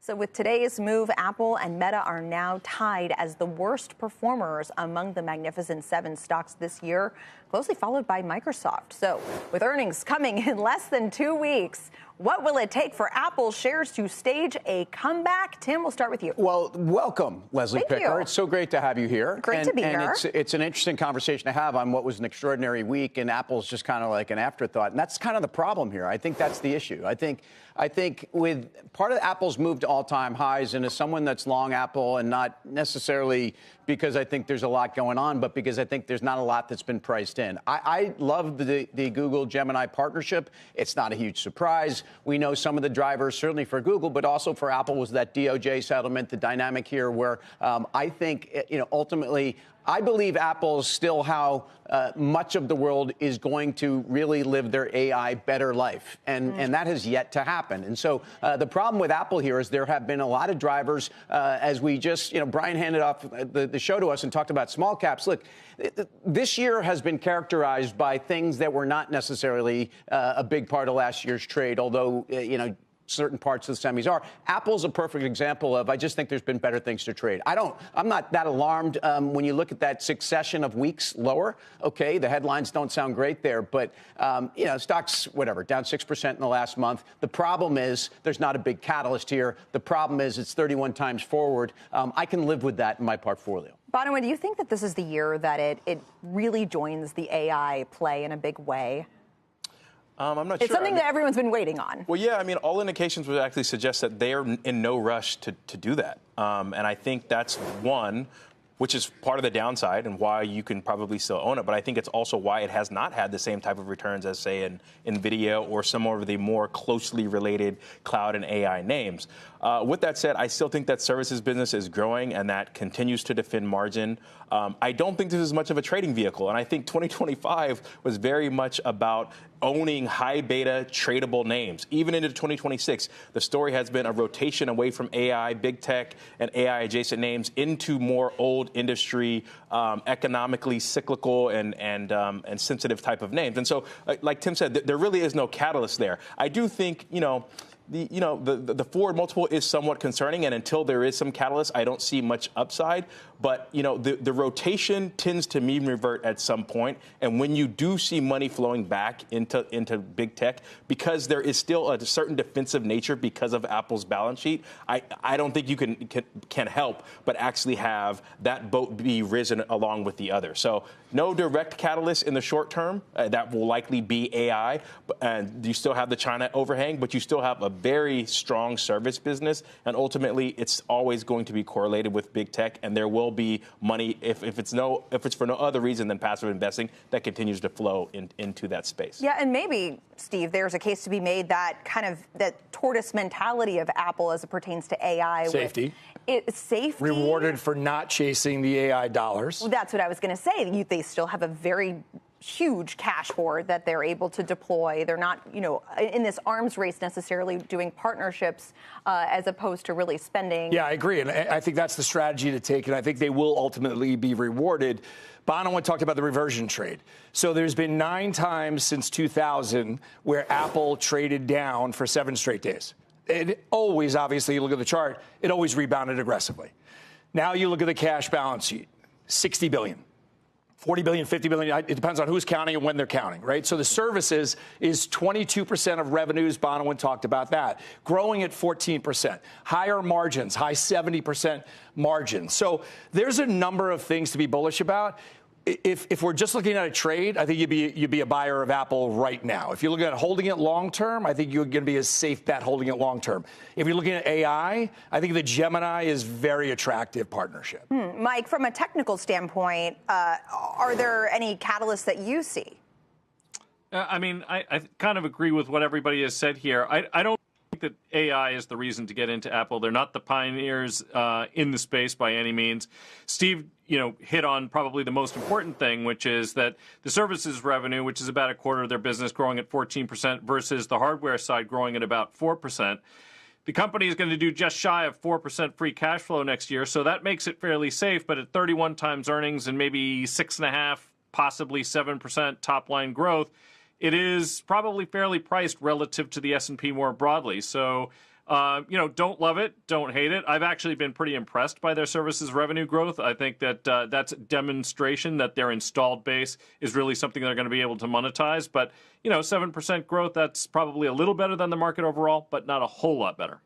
So with today's move, Apple and Meta are now tied as the worst performers among the Magnificent Seven stocks this year, closely followed by Microsoft. So with earnings coming in less than 2 weeks, what will it take for Apple shares to stage a comeback? Tim, we'll start with you. Well, welcome, Leslie Thank Picker. you. It's so great to have you here. Great to be here. It's an interesting conversation to have on what was an extraordinary week, and Apple's just kind of like an afterthought. And that's kind of the problem here. I think that's the issue. I think with part of Apple's move to all-time highs, and as someone that's long Apple, and not necessarily because I think there's a lot going on, but because I think there's not a lot that's been priced in. I love the Google Gemini partnership. It's not a huge surprise. We know some of the drivers, certainly for Google, but also for Apple, was that DOJ settlement, the dynamic here where I think, ultimately, I believe Apple is still how much of the world is going to really live their AI better life. And that has yet to happen. And so the problem with Apple here is there have been a lot of drivers, as we just, Brian handed off the show to us and talked about small caps. Look, this year has been characterized by things that were not necessarily a big part of last year's trade, although, certain parts of the semis are. Apple's a perfect example of, I just think there's been better things to trade. I'm not that alarmed when you look at that succession of weeks lower. Okay, the headlines don't sound great there, but, stocks, down 6% in the last month. The problem is there's not a big catalyst here. The problem is it's 31 times forward. I can live with that in my portfolio. Bonawyn, do you think that this is the year that it really joins the AI play in a big way? I'm not sure. It's something that everyone's been waiting on. Well, yeah, all indications would actually suggest that they are in no rush to do that. And I think that's one, which is part of the downside and why you can probably still own it. But I think it's also why it has not had the same type of returns as, say, in NVIDIA or some of the more closely related cloud and AI names. With that said, I still think that services business is growing and that continues to defend margin. I don't think this is much of a trading vehicle. And I think 2025 was very much about owning high beta tradable names. Even into 2026, the story has been a rotation away from AI, big tech, and AI adjacent names into more old industry, economically cyclical and sensitive type of names. And so, like Tim said, there really is no catalyst there. I do think, the forward multiple is somewhat concerning, and until there is some catalyst, I don't see much upside. But, the rotation tends to mean revert at some point. And when you do see money flowing back into big tech, because there is still a certain defensive nature because of Apple's balance sheet, I don't think you can help but actually have that boat be risen along with the other. So no direct catalyst in the short term. That will likely be AI. And you still have the China overhang, but you still have a very strong service business. And ultimately, it's always going to be correlated with big tech. And there will be money, if it's for no other reason than passive investing, that continues to flow into that space. Yeah, and maybe, Steve, there's a case to be made that that tortoise mentality of Apple as it pertains to AI. Safety. Safety. Rewarded for not chasing the AI dollars. Well, that's what I was going to say. They still have a very huge cash hoard that they're able to deploy. They're not, in this arms race necessarily doing partnerships as opposed to really spending. Yeah, I agree. And I think that's the strategy to take. And I think they will ultimately be rewarded. Bonawyn talked about the reversion trade. So there's been 9 times since 2000 where Apple traded down for 7 straight days. It always, obviously, you look at the chart, it always rebounded aggressively. Now you look at the cash balance sheet, $60 billion. 40 billion, 50 billion, it depends on who's counting and when they're counting, right? So the services is 22% of revenues. Bonawyn talked about that. Growing at 14%. Higher margins, high 70% margins. So there's a number of things to be bullish about. If we're just looking at a trade, I think you'd be a buyer of Apple right now. If you're looking at holding it long term, I think you're going to be a safe bet holding it long term. If you're looking at AI, I think the Gemini is very attractive partnership. Mike, from a technical standpoint, are there any catalysts that you see? I kind of agree with what everybody has said here. I don't think that AI is the reason to get into Apple. They're not the pioneers in the space by any means. Steve, hit on probably the most important thing, which is that the services revenue, which is about a quarter of their business, growing at 14% versus the hardware side growing at about 4%. The company is going to do just shy of 4% free cash flow next year, so that makes it fairly safe. But at 31 times earnings and maybe 6.5%, possibly 7% top line growth, it is probably fairly priced relative to the S&P more broadly. So Don't love it, don't hate it. I've actually been pretty impressed by their services revenue growth. I think that that's a demonstration that their installed base is really something they're going to be able to monetize. But, 7% growth, that's probably a little better than the market overall, but not a whole lot better.